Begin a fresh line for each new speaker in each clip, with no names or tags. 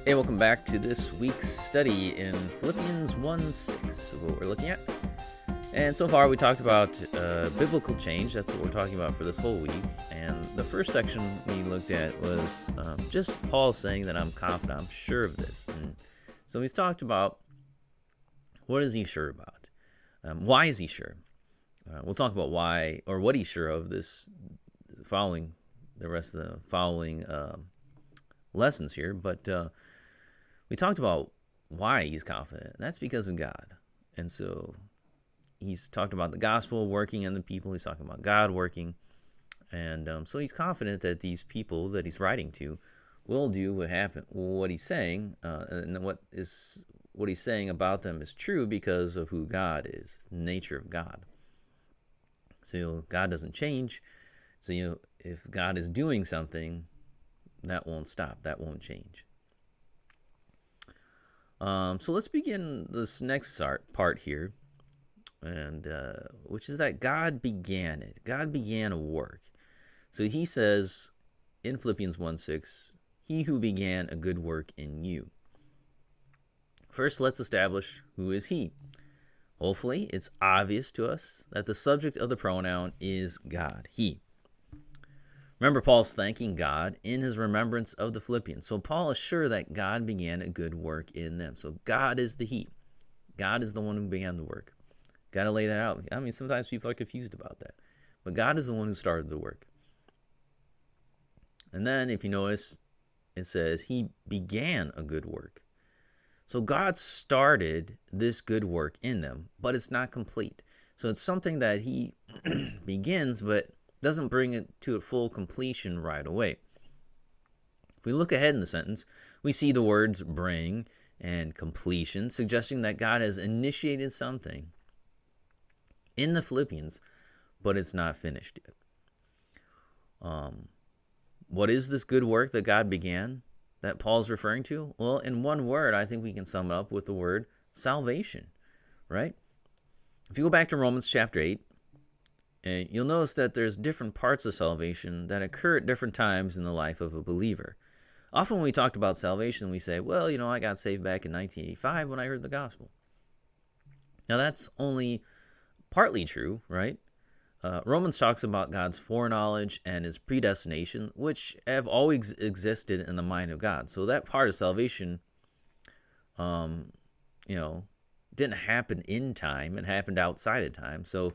Hey, welcome back to this week's study in Philippians 1:6, what we're looking at. And so far we talked about biblical change. That's what we're talking about for this whole week. And the first section we looked at was just Paul saying that I'm confident, I'm sure of this. And so we've talked about what is he sure about? Why is he sure? We'll talk about why or what he's sure of this following the rest of the following lessons here. But we talked about why he's confident. That's because of God. And so he's talked about the gospel working in the people. He's talking about God working. And so he's confident that these people that he's writing to will do what he's saying, and what he's saying about them is true because of who God is, the nature of God. So God doesn't change. So if God is doing something, that won't stop. That won't change. So let's begin this next part here, and which is that God began it. God began a work. So he says in Philippians 1:6, he who began a good work in you. First, let's establish who is he. Hopefully, it's obvious to us that the subject of the pronoun is God, he. Remember, Paul's thanking God in his remembrance of the Philippians. So Paul is sure that God began a good work in them. So God is the he. God is the one who began the work. Got to lay that out. I mean, sometimes people are confused about that. But God is the one who started the work. And then, if you notice, it says he began a good work. So God started this good work in them, but it's not complete. So it's something that he begins, but doesn't bring it to a full completion right away. If we look ahead in the sentence, we see the words bring and completion, suggesting that God has initiated something in the Philippians, but it's not finished yet. What is this good work that God began that Paul's referring to? Well, in one word, I think we can sum it up with the word salvation, right? If you go back to Romans chapter 8, and you'll notice that there's different parts of salvation that occur at different times in the life of a believer. Often when we talked about salvation, we say, well, I got saved back in 1985 when I heard the gospel. Now, that's only partly true, right? Romans talks about God's foreknowledge and his predestination, which have always existed in the mind of God. So that part of salvation, didn't happen in time. It happened outside of time. So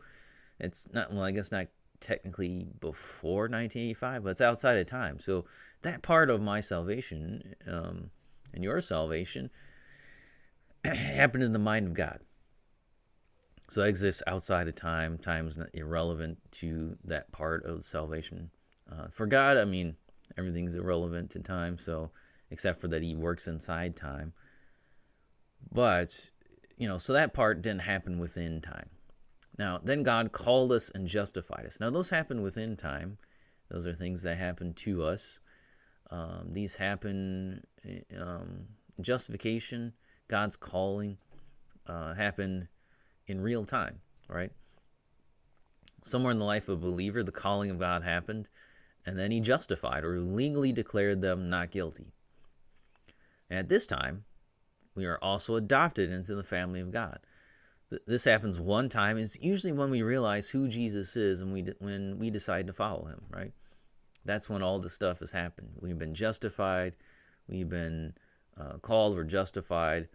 it's not, I guess not technically before 1985, but it's outside of time. So that part of my salvation and your salvation happened in the mind of God. So that exists outside of time. Time is not irrelevant to that part of salvation. For God, everything's irrelevant to time, so except for that he works inside time. But, so that part didn't happen within time. Now, then God called us and justified us. Now, those happen within time. Those are things that happen to us. These happen, justification, God's calling, happen in real time, right? Somewhere in the life of a believer, the calling of God happened, and then he justified or legally declared them not guilty. And at this time, we are also adopted into the family of God. This happens one time. It's usually when we realize who Jesus is and when we decide to follow him, right? That's when all this stuff has happened. We've been justified. We've been called. We're justified.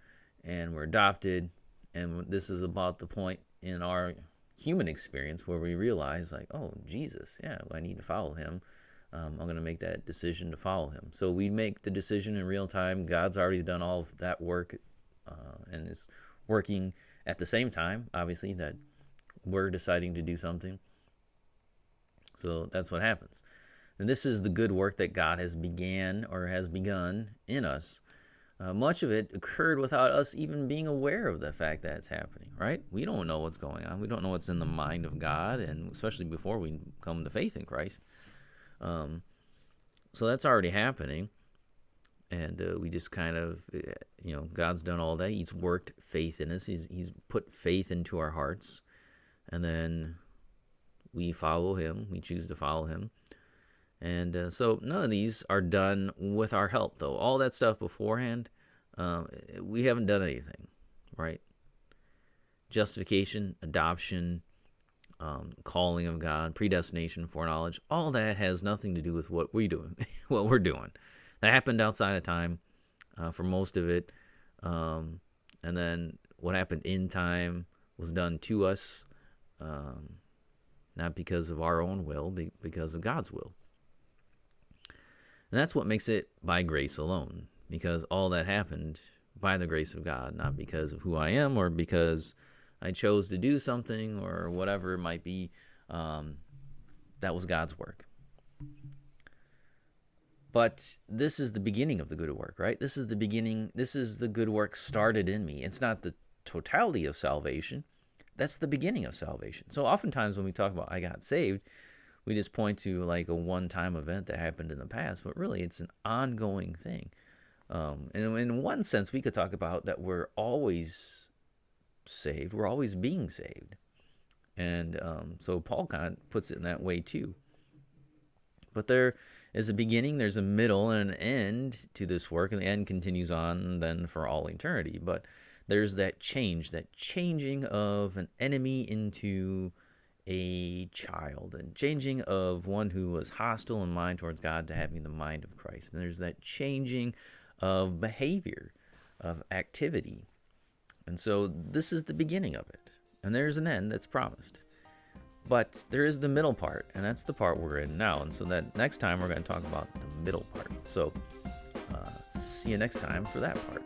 And we're adopted. And this is about the point in our human experience where we realize, like, oh, Jesus, yeah, I need to follow him. I'm going to make that decision to follow him. So we make the decision in real time. God's already done all of that work and is working at the same time, obviously, that we're deciding to do something. So that's what happens. And this is the good work that God has begun in us. Much of it occurred without us even being aware of the fact that it's happening, right? We don't know what's going on. We don't know what's in the mind of God, and especially before we come to faith in Christ. So that's already happening. And we just kind of, God's done all that. He's worked faith in us. He's put faith into our hearts. And then we follow him. We choose to follow him. And so none of these are done with our help, though. All that stuff beforehand, we haven't done anything, right? Justification, adoption, calling of God, predestination, foreknowledge, all that has nothing to do with what we do, what we're doing. That happened outside of time for most of it. And then what happened in time was done to us, not because of our own will, because of God's will. And that's what makes it by grace alone, because all that happened by the grace of God, not because of who I am or because I chose to do something or whatever it might be. That was God's work. But this is the beginning of the good work, right? This is the beginning. This is the good work started in me. It's not the totality of salvation. That's the beginning of salvation. So oftentimes when we talk about I got saved, we just point to like a one-time event that happened in the past, but really it's an ongoing thing. And in one sense, we could talk about that we're always saved. We're always being saved. And so Paul kind of puts it in that way too. But there is a beginning, there's a middle, and an end to this work, and the end continues on then for all eternity. But there's that change, that changing of an enemy into a child, and changing of one who was hostile in mind towards God to having the mind of Christ. And there's that changing of behavior, of activity. And so this is the beginning of it. And there's an end that's promised. But there is the middle part, and that's the part we're in now. And so that next time we're going to talk about the middle part. So see you next time for that part.